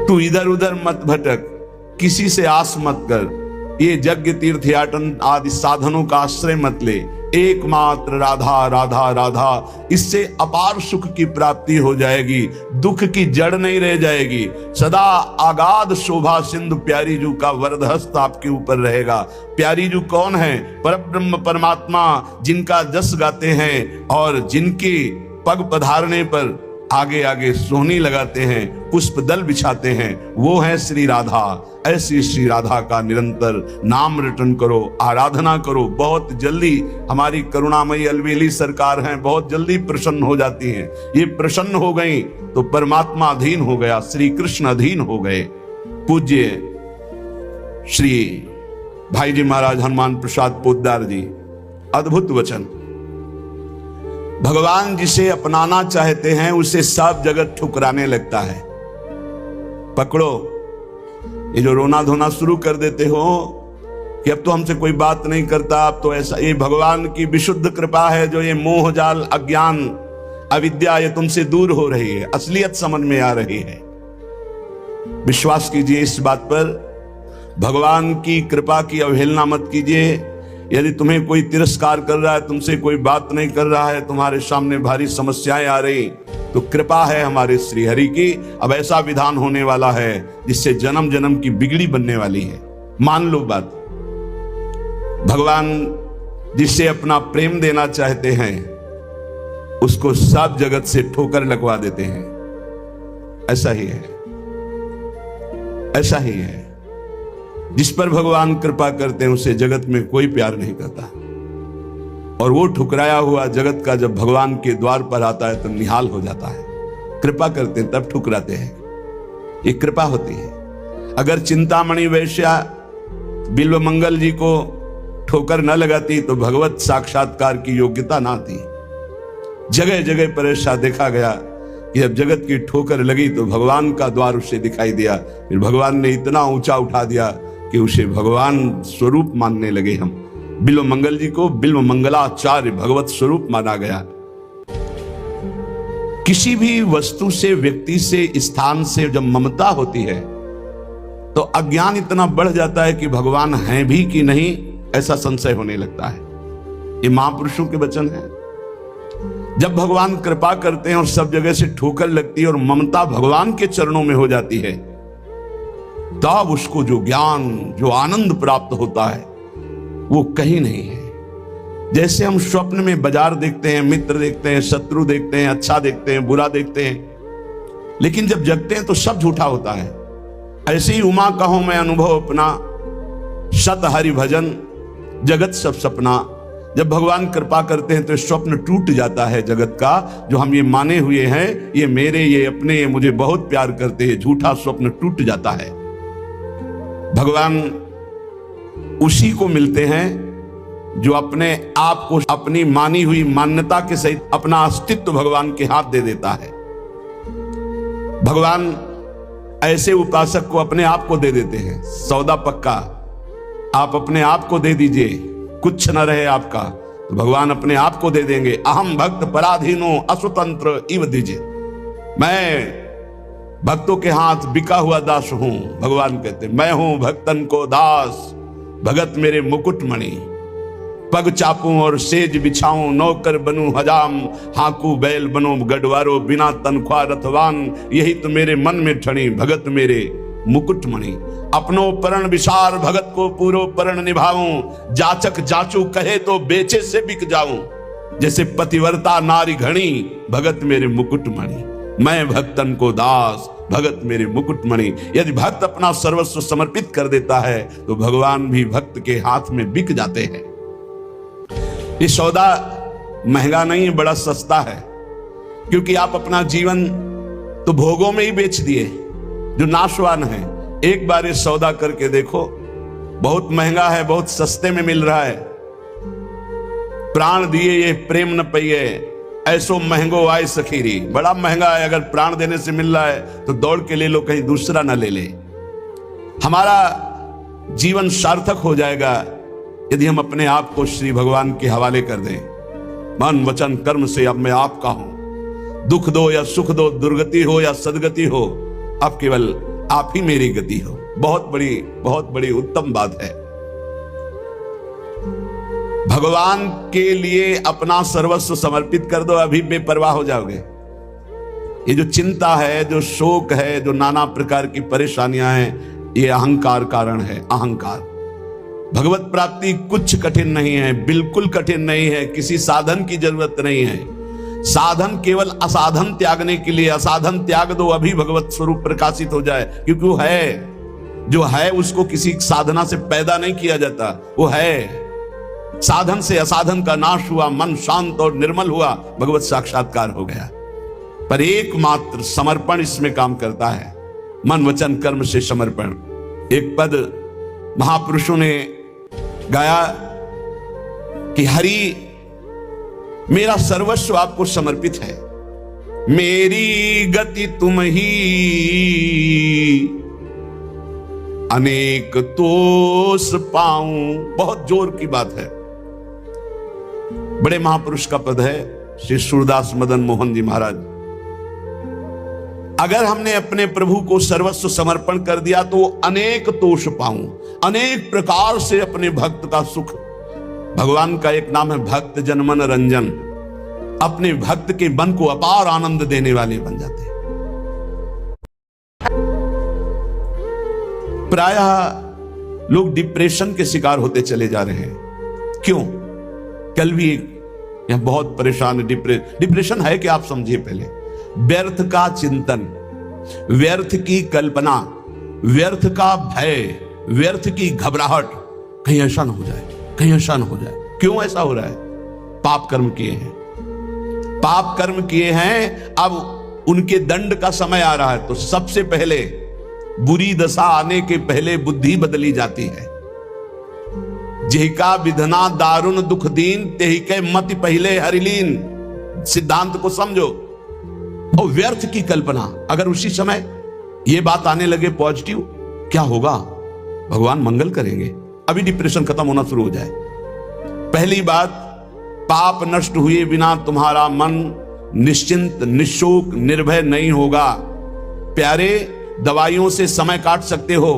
तू इधर उधर मत भटक, किसी से आस मत कर, ये यज्ञ तीर्थयाटन आदि साधनों का आश्रय मत ले, एकमात्र राधा राधा राधा, इससे अपार सुख की प्राप्ति हो जाएगी, दुख की जड़ नहीं रह जाएगी। सदा आगाध शोभा सिंधु प्यारी जू का वरदहस्त आपके ऊपर रहेगा। प्यारी जू कौन है? परब्रह्म परमात्मा, जिनका जस गाते हैं और जिनके पग पधारने पर आगे आगे सोहनी लगाते हैं, पुष्प दल बिछाते हैं, वो है श्री राधा। ऐसी श्री राधा का निरंतर नाम रटन करो, आराधना करो। बहुत जल्दी हमारी करुणामयी अलवेली सरकार हैं, बहुत जल्दी प्रसन्न हो जाती हैं। ये प्रसन्न हो गई तो परमात्मा अधीन हो गया, श्री कृष्ण अधीन हो गए। पूज्य श्री भाई जी महाराज हनुमान प्रसाद पोद्दार जी, अद्भुत वचन। भगवान जिसे अपनाना चाहते हैं उसे सब जगत ठुकराने लगता है। पकड़ो, ये जो रोना धोना शुरू कर देते हो कि अब तो हमसे कोई बात नहीं करता, अब तो ऐसा, ये भगवान की विशुद्ध कृपा है जो ये मोह जाल अज्ञान अविद्या ये तुमसे दूर हो रही है, असलियत समझ में आ रही है। विश्वास कीजिए इस बात पर, भगवान की कृपा की अवहेलना मत कीजिए। यदि तुम्हें कोई तिरस्कार कर रहा है, तुमसे कोई बात नहीं कर रहा है, तुम्हारे सामने भारी समस्याएं आ रही, तो कृपा है हमारे श्री हरि की। अब ऐसा विधान होने वाला है जिससे जन्म जन्म की बिगड़ी बनने वाली है। मान लो बात, भगवान जिससे अपना प्रेम देना चाहते हैं उसको सब जगत से ठोकर लगवा देते हैं। ऐसा ही है, ऐसा ही है। जिस पर भगवान कृपा करते हैं उसे जगत में कोई प्यार नहीं करता, और वो ठुकराया हुआ जगत का जब भगवान के द्वार पर आता है तो निहाल हो जाता है। कृपा करते हैं तब ठुकराते हैं, ये कृपा होती है। अगर चिंतामणि वैश्या बिल्व मंगल जी को ठोकर न लगाती तो भगवत साक्षात्कार की योग्यता ना थी। जगह जगह पर ऐसा देखा गया कि जब जगत की ठोकर लगी तो भगवान का द्वार उसे दिखाई दिया, फिर भगवान ने इतना ऊंचा उठा दिया कि उसे भगवान स्वरूप मानने लगे। हम बिल्व मंगल जी को बिल्व मंगलाचार्य भगवत स्वरूप माना गया। किसी भी वस्तु से, व्यक्ति से, स्थान से जब ममता होती है तो अज्ञान इतना बढ़ जाता है कि भगवान हैं भी कि नहीं ऐसा संशय होने लगता है। ये महापुरुषों के वचन है। जब भगवान कृपा करते हैं और सब जगह से ठोकर लगती है और ममता भगवान के चरणों में हो जाती है, तब उसको जो ज्ञान, जो आनंद प्राप्त होता है वो कहीं नहीं है। जैसे हम स्वप्न में बाजार देखते हैं, मित्र देखते हैं, शत्रु देखते हैं, अच्छा देखते हैं, बुरा देखते हैं, लेकिन जब जगते हैं तो सब झूठा होता है। ऐसे ही उमा कहो मैं अनुभव अपना, सत हरि भजन जगत सब सपना। जब भगवान कृपा करते हैं तो स्वप्न टूट जाता है जगत का, जो हम ये माने हुए हैं, ये मेरे, ये अपने, ये मुझे बहुत प्यार करते हैं, झूठा स्वप्न टूट जाता है। भगवान उसी को मिलते हैं जो अपने आप को, अपनी मानी हुई मान्यता के सहित अपना अस्तित्व भगवान के हाथ दे देता है। भगवान ऐसे उपासक को अपने आप को दे देते हैं। सौदा पक्का, आप अपने आप को दे दीजिए, कुछ न रहे आपका, तो भगवान अपने आप को दे देंगे। अहम भक्त पराधीनो असुतंत्र इव दीजिए, मैं भक्तों के हाथ बिका हुआ दास हूं। भगवान कहते मैं हूं भक्तन को दास, भगत मेरे मुकुटमणि। पग चापूं और सेज बिछाऊं, नौकर बनूं हजाम, हाकू बैल बनो गढ़वारो, बिना तनख्वाह रथवान, यही तो मेरे मन में ठणी, भगत मेरे मुकुटमणि। अपनो परण विसार, भगत को पूरो परण निभाऊं, जाचक जाचू कहे तो बेचे से बिक जाऊं, जैसे पतिव्रता नारी घणी, भगत मेरे मुकुटमणि। मैं भक्तन को दास, भगत मेरे मुकुटमणि। यदि भक्त अपना सर्वस्व समर्पित कर देता है तो भगवान भी भक्त के हाथ में बिक जाते हैं। ये सौदा महंगा नहीं है, बड़ा सस्ता है, क्योंकि आप अपना जीवन तो भोगों में ही बेच दिए जो नाशवान है। एक बार ये सौदा करके देखो, बहुत महंगा है, बहुत सस्ते में मिल रहा है। प्राण दिए ये प्रेम न पइए, ऐसो महंगो आए सखीरी। बड़ा महंगा है, अगर प्राण देने से मिल रहा है तो दौड़ के ले लो, कहीं दूसरा ना ले ले। हमारा जीवन सार्थक हो जाएगा यदि हम अपने आप को श्री भगवान के हवाले कर दें। मन वचन कर्म से अब मैं आपका हूं। दुख दो या सुख दो, दुर्गति हो या सदगति हो, अब केवल आप ही मेरी गति हो। बहुत बड़ी उत्तम बात है। भगवान के लिए अपना सर्वस्व समर्पित कर दो, अभी बेपरवाह हो जाओगे। ये जो चिंता है, जो शोक है, जो नाना प्रकार की परेशानियां हैं, ये अहंकार कारण है। अहंकार। भगवत प्राप्ति कुछ कठिन नहीं है, बिल्कुल कठिन नहीं है, किसी साधन की जरूरत नहीं है। साधन केवल असाधन त्यागने के लिए, असाधन त्याग दो, अभी भगवत स्वरूप प्रकाशित हो जाए। क्योंकि वो है, जो है उसको किसी साधना से पैदा नहीं किया जाता, वो है। साधन से असाधन का नाश हुआ, मन शांत और निर्मल हुआ, भगवत साक्षात्कार हो गया। पर एकमात्र समर्पण इसमें काम करता है, मन वचन कर्म से समर्पण। एक पद महापुरुषों ने गाया कि हरि मेरा सर्वस्व आपको समर्पित है, मेरी गति तुम ही, अनेक तोष पाऊं। बहुत जोर की बात है, बड़े महापुरुष का पद है, श्री सूरदास मदन मोहन जी महाराज। अगर हमने अपने प्रभु को सर्वस्व समर्पण कर दिया तो अनेक तोष पाऊं, अनेक प्रकार से अपने भक्त का सुख। भगवान का एक नाम है भक्त जनमन रंजन, अपने भक्त के मन को अपार आनंद देने वाले बन जाते हैं। प्रायः लोग डिप्रेशन के शिकार होते चले जा रहे हैं। क्यों? कल भी यह बहुत परेशान है। डिप्रेशन है कि आप समझिए पहले, व्यर्थ का चिंतन, व्यर्थ की कल्पना, व्यर्थ का भय, व्यर्थ की घबराहट, कहीं ऐसा ना हो जाए, कहीं ऐसा ना हो जाए। क्यों ऐसा हो रहा है? पाप कर्म किए हैं, पाप कर्म किए हैं, अब उनके दंड का समय आ रहा है। तो सबसे पहले बुरी दशा आने के पहले बुद्धि बदली जाती है। जेका विधना दारुण दुख दीन, तेहि के मति पहले हरिलीन। सिद्धांत को समझो। और व्यर्थ की कल्पना, अगर उसी समय ये बात आने लगे पॉजिटिव, क्या होगा? भगवान मंगल करेंगे, अभी डिप्रेशन खत्म होना शुरू हो जाए। पहली बात, पाप नष्ट हुए बिना तुम्हारा मन निश्चिंत, निशोक, निर्भय नहीं होगा। प्यारे, दवाइयों से समय काट सकते हो,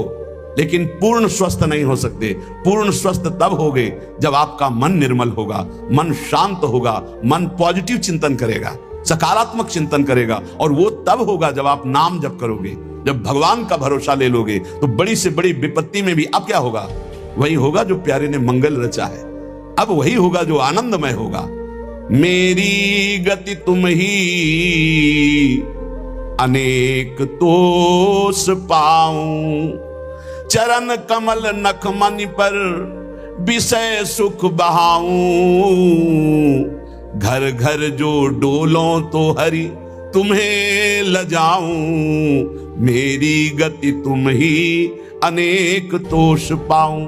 लेकिन पूर्ण स्वस्थ नहीं हो सकते। पूर्ण स्वस्थ तब होगे जब आपका मन निर्मल होगा, मन शांत होगा, मन पॉजिटिव चिंतन करेगा, सकारात्मक चिंतन करेगा। और वो तब होगा जब आप नाम जप करोगे, जब भगवान का भरोसा ले लोगे। तो बड़ी से बड़ी विपत्ति में भी अब क्या होगा? वही होगा जो प्यारे ने मंगल रचा है। अब वही होगा जो आनंदमय होगा। मेरी गति तुम ही, अनेक तोष पाऊं। चरण कमल नख मनि पर, विषय सुख बहाऊं। घर घर जो डोलों तो हरि तुम्हें लजाऊं। मेरी गति तुम ही, अनेक तोष पाऊं।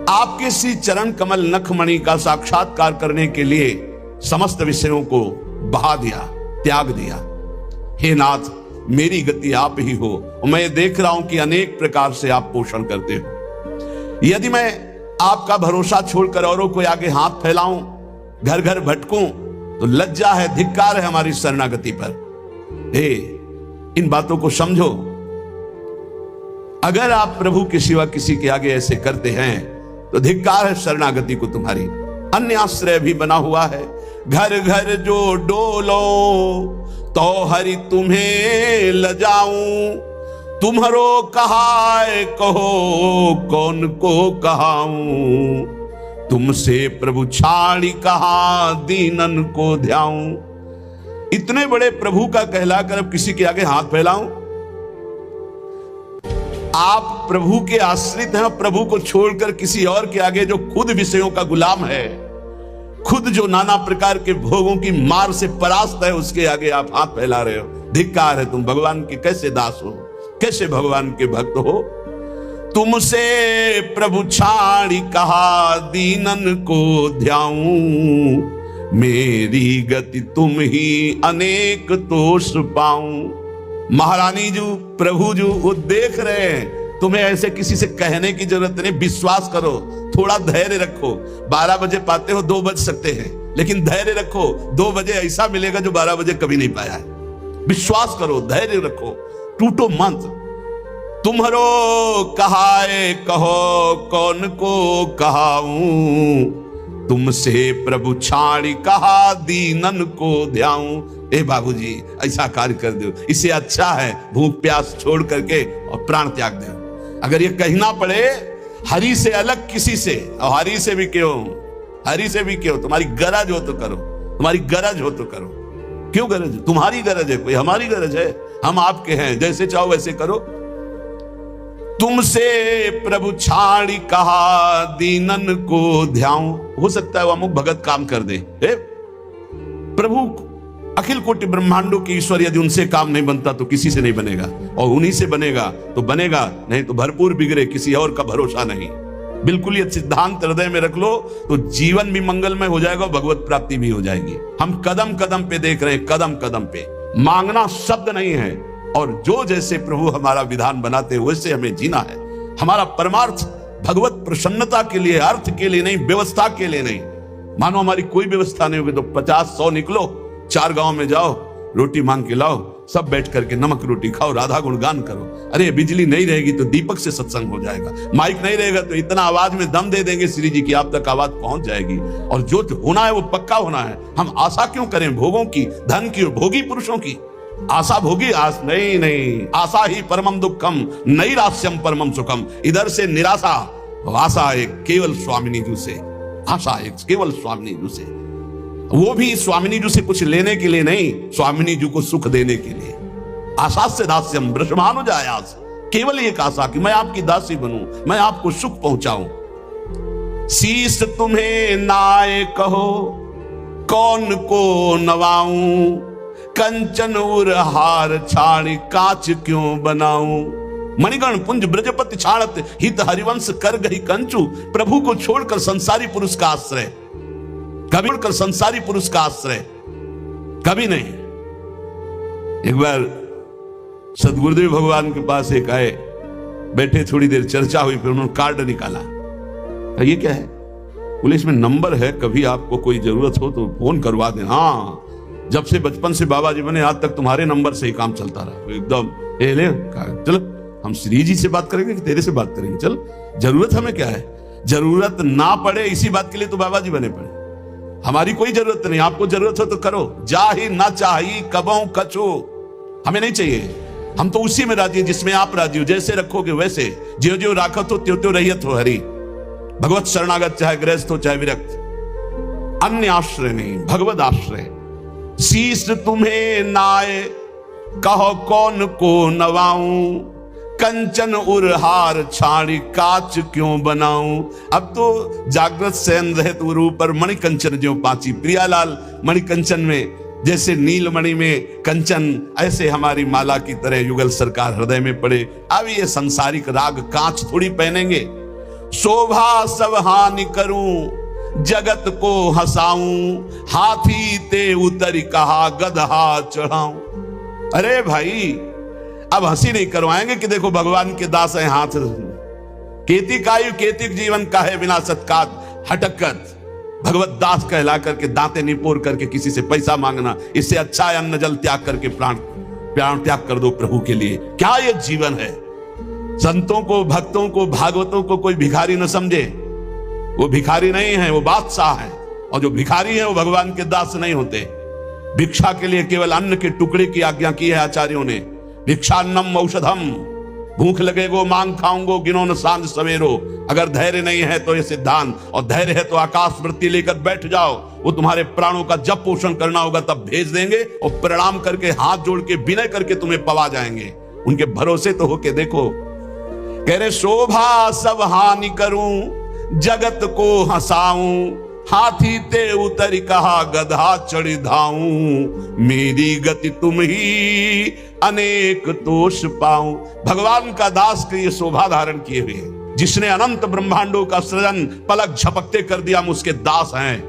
आपके श्री चरण कमल नखमणि का साक्षात्कार करने के लिए समस्त विषयों को बहा दिया, त्याग दिया। हे नाथ, मेरी गति आप ही हो। मैं देख रहा हूं कि अनेक प्रकार से आप पोषण करते हो। यदि मैं आपका भरोसा छोड़कर औरों को आगे हाथ फैलाऊं, घर घर भटकूं, तो लज्जा है, धिक्कार है हमारी शरणागति पर। हे, इन बातों को समझो। अगर आप प्रभु के सिवा किसी के आगे ऐसे करते हैं तो धिक्कार है शरणागति को तुम्हारी। अन्य आश्रय भी बना हुआ है। घर घर जो डोलो तो हरि तुम्हें लजाऊं। तुम्हारो कहाय कहो, कौन को कहाऊं। तुमसे प्रभु छाड़ी कहा, दीनन को ध्याऊं। इतने बड़े प्रभु का कहलाकर अब किसी के आगे हाथ फैलाऊं? आप प्रभु के आश्रित हैं, प्रभु को छोड़कर किसी और के आगे, जो खुद विषयों का गुलाम है, खुद जो नाना प्रकार के भोगों की मार से परास्त है, उसके आगे आप हाथ फैला रहे हो। धिक्कार है, तुम भगवान के कैसे दास हो, कैसे भगवान के भक्त हो। तुमसे प्रभु छाड़ी कहा, दीनन को ध्याऊं। मेरी गति तुम ही, अनेक तोष पाऊं। महारानी जी, प्रभु जी, वो देख रहे हैं। तुम्हें ऐसे किसी से कहने की जरूरत नहीं। विश्वास करो, थोड़ा धैर्य रखो। 12 बजे पाते हो, 2 बज सकते हैं, लेकिन धैर्य रखो। 2 बजे ऐसा मिलेगा जो 12 बजे कभी नहीं पाया है। विश्वास करो, धैर्य रखो, टूटो मत। तुम्हारो कहाए कहो कौन को कहाऊं, तुमसे प्रभु छाड़ी कहा दीनन को ध्याऊं। ए बाबूजी ऐसा कार्य कर दो, इससे अच्छा है भूख प्यास छोड़ करके और प्राण त्याग दो। अगर ये कहना पड़े हरि से अलग किसी से, और हरि से भी क्यों, तुम्हारी गरज हो तो करो, तुम्हारी गरज हो तो करो। क्यों गरज? तुम्हारी गरज है, कोई हमारी गरज है? हम आपके हैं, जैसे चाहो वैसे करो। तुमसे प्रभु छाड़ी कहा दीनन को ध्याऊं। हो सकता है वो अमुक भगत काम कर दे। प्रभु अखिल कोटि ब्रह्मांडों की ईश्वर यदि उनसे काम नहीं बनता तो किसी से नहीं बनेगा, और उन्हीं से बनेगा तो बनेगा, नहीं तो भरपूर बिगड़े, किसी और का भरोसा नहीं। बिल्कुल ये सिद्धांत हृदय में रख लो तो जीवन भी मंगलमय हो जाएगा, भगवत प्राप्ति भी हो जाएगी। हम कदम कदम पे देख रहे हैं, कदम कदम पे। मांगना शब्द नहीं है, और जो जैसे प्रभु हमारा विधान बनाते हैं वैसे हमें जीना है। हमारा परमार्थ भगवत प्रसन्नता के लिए, अर्थ के लिए नहीं, व्यवस्था के लिए नहीं। मानो हमारी कोई व्यवस्था नहीं होगी तो 50-100 निकलो, 4 गांव में जाओ, रोटी मांग के लाओ, सब बैठ करके नमक रोटी खाओ, राधा गुणगान करो। अरे बिजली नहीं रहेगी तो दीपक से सत्संग हो जाएगा, माइक नहीं रहेगा तो इतना आवाज में दम दे देंगे श्री जी की, आप तक आवाज पहुंच जाएगी। और जो होना है वो पक्का होना है। हम आशा क्यों करें भोगों की, धन की, भोगी पुरुषों की? आशा भोगी आस नहीं, आशा ही परमम दुखम, नैराश्यम परमम सुखम। इधर से निराशा, आशा एक केवल स्वामिनी जी से, आशा एक केवल स्वामिनी जी से, वो भी स्वामिनी जी से कुछ लेने के लिए नहीं, स्वामिनी जी को सुख देने के लिए। आशा से दास्यम ब्रह्मानुजायास, केवल एक आशा कि मैं आपकी दासी बनूं, मैं आपको सुख पहुंचाऊं। शीश तुम्हें नाय कहो कौन को नवाऊं, कंचन उर हार छाड़ी कांच क्यों बनाऊं। मणिगण पुंज ब्रजपति छाड़त हित हरिवंश कर गई कंचू। प्रभु को छोड़कर संसारी पुरुष का आश्रय, कभी छोड़कर संसारी पुरुष का आश्रय कभी नहीं। एक बार सदगुरुदेव भगवान के पास एक आए, बैठे, थोड़ी देर चर्चा हुई, फिर उन्होंने कार्ड निकाला। ये क्या है? बोले इसमें नंबर है, कभी आपको कोई जरूरत हो तो फोन करवा दें। हाँ, जब से बचपन से बाबा जी बने आज तक तुम्हारे नंबर से ही काम चलता रहा। एकदम ले चल, हम श्री जी से बात करेंगे कि तेरे से बात करेंगे? चल, जरूरत हमें क्या है? जरूरत ना पड़े इसी बात के लिए तो बाबा जी बने पड़े। हमारी कोई जरूरत नहीं, आपको जरूरत हो तो करो। जा ही ना चाहिए कबों कछो, हमें नहीं चाहिए। हम तो उसी में राजी है जिसमें आप राजी हो। जैसे रखोगे वैसे, ज्यो ज्यो राखत हो त्यों त्यों रहियत हो हरि। भगवत शरणागत चाहे गृहस्थ हो चाहे विरक्त, अन्य आश्रय नहीं, भगवत आश्रय। शीश तुम्हें नाय कहो कौन को नवाऊं, कंचन उरहार छाड़ी काच क्यों बनाऊं। अब तो जागृत शयन रहत गुरु पर मणि कंचन जो पाची। प्रियालाल मणि कंचन में, जैसे नीलमणि में कंचन, ऐसे हमारी माला की तरह युगल सरकार हृदय में पड़े। अब ये संसारिक राग कांच थोड़ी पहनेंगे। शोभा सब हानि करूं जगत को हंसाऊं, हाथी ते उतरी कहा गदहा चढ़ाऊं। अरे भाई, अब हंसी नहीं करवाएंगे कि देखो भगवान के दास हैं, हाथ केतिक आयु केतिक जीवन का है बिना सत्कात हटकत। भगवत दास कहला करके दांते निपोर करके किसी से पैसा मांगना, इससे अच्छा है अन्न जल त्याग करके प्राण त्याग कर दो प्रभु के लिए। क्या ये जीवन है? संतों को, भक्तों को, भागवतों को कोई भिखारी न समझे। वो भिखारी नहीं है, वो बादशाह है। और जो भिखारी है वो भगवान के दास नहीं होते। भिक्षा के लिए केवल अन्न के टुकड़े की आज्ञा की है आचार्यों ने। भिक्षान्नम औषधम, भूख लगेगो मांग खाऊंगो गिनो न सांझ सवेरो। अगर धैर्य नहीं है तो ये सिद्धांत, और धैर्य है तो आकाश वृत्ति लेकर बैठ जाओ। वो तुम्हारे प्राणों का जब पोषण करना होगा तब भेज देंगे, और प्रणाम करके हाथ जोड़ के विनय करके तुम्हें पवा जाएंगे। उनके भरोसे तो होके देखो। कह रहे शोभा सब हानि करूं जगत को हंसाऊं, हाथी ते उतरी कहा गधा चढ़ी धाऊं। मेरी गति तुम ही अनेक दोष पाऊं। भगवान का दास के ये शोभा धारण किए हुए, जिसने अनंत ब्रह्मांडों का सृजन पलक झपकते कर दिया, हम उसके दास हैं।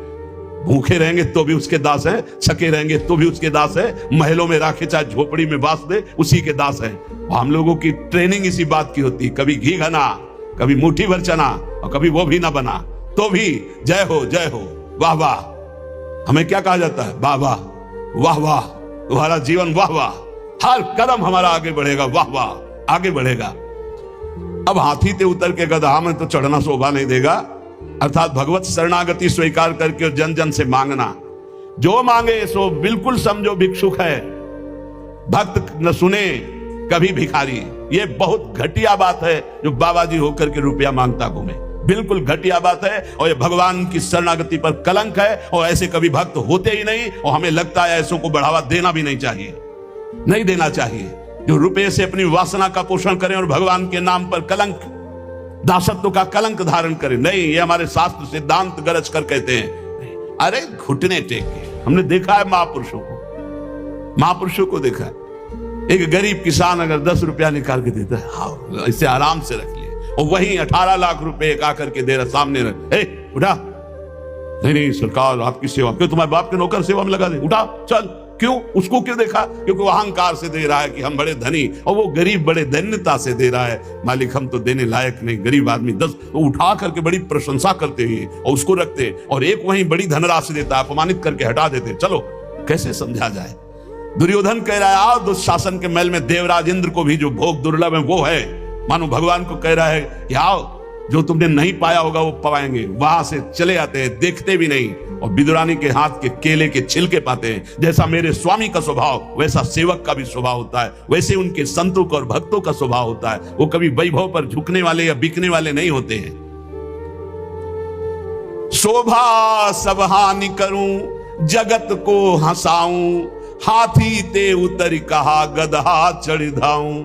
भूखे रहेंगे तो भी उसके दास हैं, थके रहेंगे तो भी उसके दास है, महलों में राखे चाहे झोपड़ी में बास दे उसी के दास है। हम लोगों की ट्रेनिंग इसी बात की होती, कभी घी घना, कभी मुट्ठी भर चना, और कभी वो भी ना बना तो भी जय हो वाह वाह। हमें क्या कहा जाता है? वाह वाह वाह वाह, तुम्हारा जीवन वाह वाह। हर कदम हमारा आगे बढ़ेगा, वाह वाह आगे बढ़ेगा। अब हाथी ते उतर के गधा में तो चढ़ना शोभा नहीं देगा। अर्थात भगवत शरणागति स्वीकार करके और जन जन से मांगना, जो मांगे सो बिल्कुल समझो भिक्षुक है, भक्त न सुने कभी भिखारी। ये बहुत घटिया बात है जो बाबा जी होकर के रुपया मांगता घूमे, बिल्कुल घटिया बात है और ये भगवान की शरणागति पर कलंक है। और ऐसे कभी भक्त होते ही नहीं और हमें लगता है ऐसों को बढ़ावा देना भी नहीं चाहिए, नहीं देना चाहिए। जो रुपये से अपनी वासना का पोषण करें और भगवान के नाम पर कलंक, दासत्व का कलंक धारण करें, नहीं, ये हमारे शास्त्र सिद्धांत गरज कर कहते हैं। अरे घुटने टेक के हमने देखा है महापुरुषों को देखा है। एक गरीब किसान अगर 10 रुपया निकाल के देता है, हाँ इसे आराम से रख लिए, और वहीं 18 लाख रुपए एक आकर के दे रहा सामने रख, उठा, नहीं सरकार आपकी सेवा, क्यों तुम्हारे बाप के नौकर सेवा में लगा दे, उठा चल, क्यों, उसको क्यों देखा, क्योंकि वो अहंकार से दे रहा है कि हम बड़े धनी, और वो गरीब बड़े धन्यता से दे रहा है, मालिक हम तो देने लायक नहीं, गरीब आदमी 10, तो उठा करके बड़ी प्रशंसा करते हुए और उसको रखते, और एक वहीं बड़ी धनराशि देता, अपमानित करके हटा देते। चलो कैसे समझा जाए। दुर्योधन कह रहा है आओ दुशासन के महल में, देवराज इंद्र को भी जो भोग दुर्लभ है वो है, मानो भगवान को कह रहा है कि आओ जो तुमने नहीं पाया होगा वो पाएंगे। वहां से चले आते हैं, देखते भी नहीं, और विदुरानी के हाथ के केले के छिलके पाते हैं। जैसा मेरे स्वामी का स्वभाव वैसा सेवक का भी स्वभाव होता है, वैसे उनके संतों का और भक्तों का स्वभाव होता है। वो कभी वैभव पर झुकने वाले या बिकने वाले नहीं होते हैं। शोभा सब हानि करूं जगत को हंसाऊं, हाथी ते उतर कहा गदहा चढ़ धाऊं।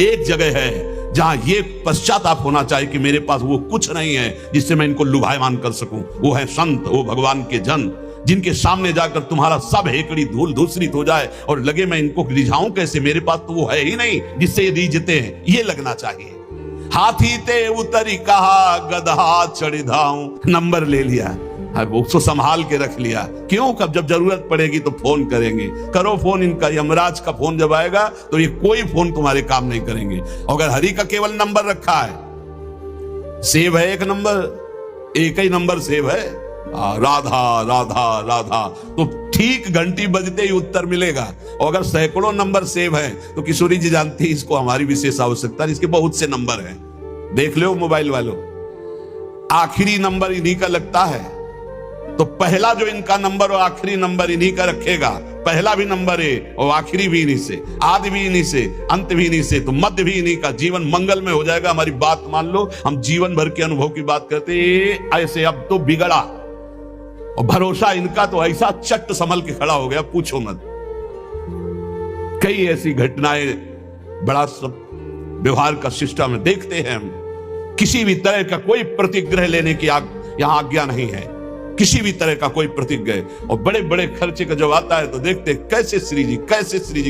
एक जगह है जहां ये पश्चाताप होना चाहिए कि मेरे पास वो कुछ नहीं है जिससे मैं इनको लुभायमान कर सकूं। वो है संत, वो भगवान के जन, जिनके सामने जाकर तुम्हारा सब हेकड़ी धूल धूसरित हो जाए और लगे मैं इनको रिझाऊं कैसे, मेरे पास तो वो है ही नहीं जिससे ये रिझते हैं, ये लगना चाहिए। हाथी ते उतरी कहा गदहा चढ़ धाऊं, नंबर ले लिया, उसको संभाल के रख लिया। क्यों, कब जब जरूरत पड़ेगी तो फोन करेंगे। करो फोन, इनका यमराज का फोन जब आएगा तो ये कोई फोन तुम्हारे काम नहीं करेंगे। अगर हरि का केवल नंबर रखा है, सेव है एक नंबर, एक ही नंबर सेव है, राधा राधा राधा, तो ठीक घंटी बजते ही उत्तर मिलेगा। और अगर सैकड़ों नंबर सेव है तो किशोरी जी जानती है इसको हमारी विशेष आवश्यकता है, इसके बहुत से नंबर हैं, देख लो मोबाइल वालों। आखिरी नंबर इन्हीं का लगता है, तो पहला जो इनका नंबर और आखिरी नंबर इन्हीं का रखेगा। पहला भी नंबर है और आखिरी भी इन्हीं से, आदि भी इन्हीं से, अंत भी इन्हीं से, तो मध्य भी इन्हीं का। जीवन मंगल में हो जाएगा। हमारी बात मान लो, हम जीवन भर के अनुभव की बात करते ऐसे, अब तो बिगड़ा और भरोसा इनका तो ऐसा चट संभल के खड़ा हो गया, पूछो मत। कई ऐसी घटनाएं बड़ा सब व्यवहार का सिस्टम है, देखते हैं हम। किसी भी तरह का कोई प्रतिग्रह लेने की यहां आज्ञा नहीं है, किसी भी तरह का कोई प्रतिज्ञा। और बड़े बड़े खर्चे का जब आता है तो देखते कैसे श्री जी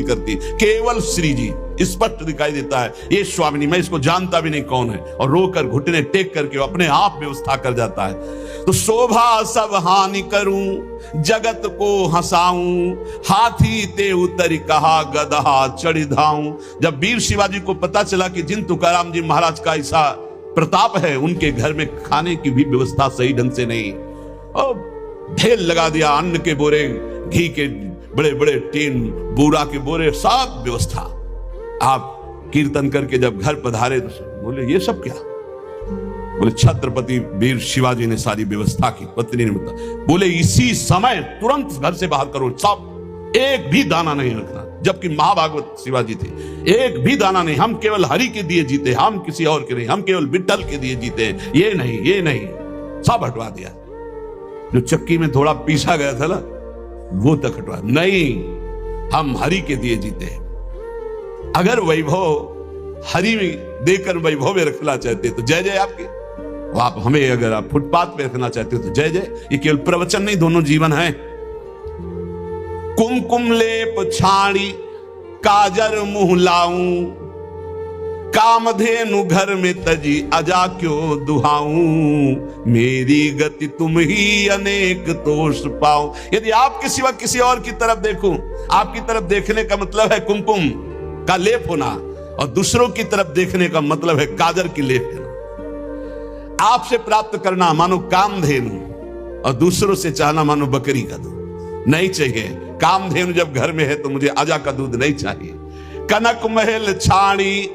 करती, केवल श्री जी स्पष्ट दिखाई देता है। ये स्वामिनी, मैं इसको जानता भी नहीं कौन है, और रोकर घुटने टेक करके अपने आप व्यवस्था कर जाता है। तो शोभा सब हानि करूं जगत को हंसाऊं, हाथी ते उतर कहा गदहा चढ़ धाऊं। जब वीर शिवाजी को पता चला कि जिन तुकाराम जी महाराज का ऐसा प्रताप है, उनके घर में खाने की भी व्यवस्था सही ढंग से नहीं, ढेर लगा दिया, अन्न के बोरे, घी के बड़े बड़े टीन, बूरा के बोरे, सब व्यवस्था। आप कीर्तन करके जब घर पधारे तो बोले ये सब क्या? बोले छत्रपति वीर शिवाजी ने सारी व्यवस्था की। पत्नी ने बताया, बोले इसी समय तुरंत घर से बाहर करो, सब, एक भी दाना नहीं रखना। जबकि महाभागवत शिवाजी थे, एक भी दाना नहीं, हम केवल हरि के दिए जीते, हम किसी और के नहीं, हम केवल विठ्ठल के दिए जीते, ये नहीं, सब हटवा दिया। जो चक्की में थोड़ा पीसा गया था ना, वो तक हटवा, नहीं, हम हरि के दिए जीते हैं। अगर वैभव हरि में देकर वैभव में रखना चाहते तो जय जय आपकी, आप हमें अगर आप फुटपाथ पे रखना चाहते हो तो जय जय। ये केवल प्रवचन नहीं, दोनों जीवन है। कुमकुम लेप छाड़ी काजर मुंह लाऊं, कामधेनु घर में तजी अजा क्यों दुहाऊं, मेरी गति तुम ही अनेक तोष पाऊं। यदि आपके सिवा किसी और की तरफ देखूं, आपकी तरफ देखने का मतलब है कुमकुम का लेप होना, और दूसरों की तरफ देखने का मतलब है काजर की लेप होना। आपसे प्राप्त करना मानो कामधेनु, और दूसरों से चाहना मानो बकरी का दूध। नहीं चाहिए, कामधेनु जब घर में है तो मुझे अजा का दूध नहीं चाहिए। कनक महल छाणी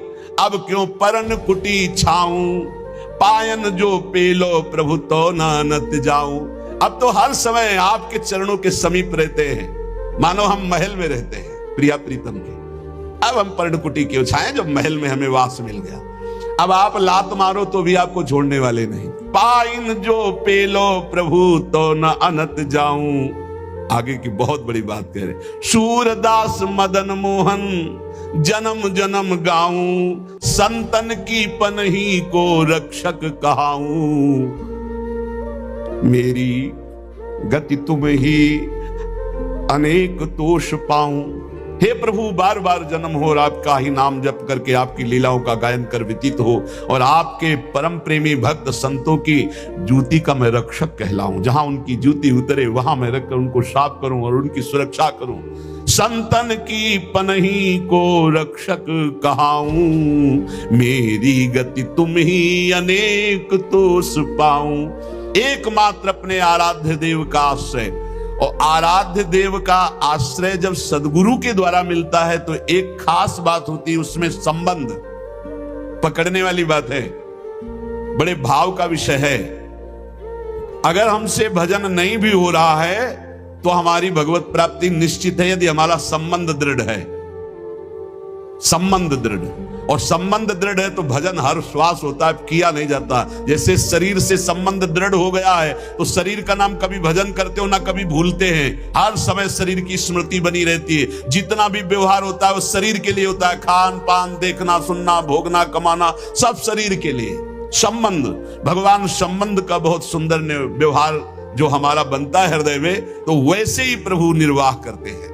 अब क्यों परन कुटी छाऊं, पायन जो पेलो प्रभु तो नानत जाऊं। अब तो हर समय आपके चरणों के समीप रहते हैं, मानो हम महल में रहते हैं प्रिया प्रीतम के। अब हम पर्णकुटी क्यों छाए जब महल में हमें वास मिल गया। अब आप लात मारो तो भी आपको छोड़ने वाले नहीं। पाइन जो पेलो प्रभु तो न अनत जाऊं। आगे की बहुत बड़ी बात कह रहे, सूरदास मदन मोहन जन्म जन्म गाऊं, संतन की पनही को रक्षक कहाऊं। मेरी गति तुम ही अनेक तोष पाऊं। हे प्रभु, बार बार जन्म हो और आपका ही नाम जप करके आपकी लीलाओं का गायन कर व्यतीत हो, और आपके परम प्रेमी भक्त संतों की जूती का मैं रक्षक कहलाऊं। जहां उनकी जूती उतरे वहां मैं रखकर उनको साफ करूं और उनकी सुरक्षा करूं। संतन की पनही को रक्षक कहाऊं, मेरी गति तुम ही अनेक तोष पाऊं। एकमात्र अपने आराध्य देव का आश्रय, और आराध्य देव का आश्रय जब सदगुरु के द्वारा मिलता है तो एक खास बात होती है, उसमें संबंध पकड़ने वाली बात है, बड़े भाव का विषय है। अगर हमसे भजन नहीं भी हो रहा है तो हमारी भगवत प्राप्ति निश्चित है, यदि हमारा संबंध दृढ़ है। संबंध दृढ़, और संबंध दृढ़ है तो भजन हर श्वास होता है, किया नहीं जाता। जैसे शरीर से संबंध दृढ़ हो गया है तो शरीर का नाम कभी भजन करते हो ना कभी भूलते हैं, हर समय शरीर की स्मृति बनी रहती है। जितना भी व्यवहार होता है वो शरीर के लिए होता है, खान पान, देखना सुनना, भोगना कमाना, सब शरीर के लिए। संबंध, भगवान संबंध का बहुत सुंदर व्यवहार जो हमारा बनता है हृदय में, तो वैसे ही प्रभु निर्वाह करते हैं।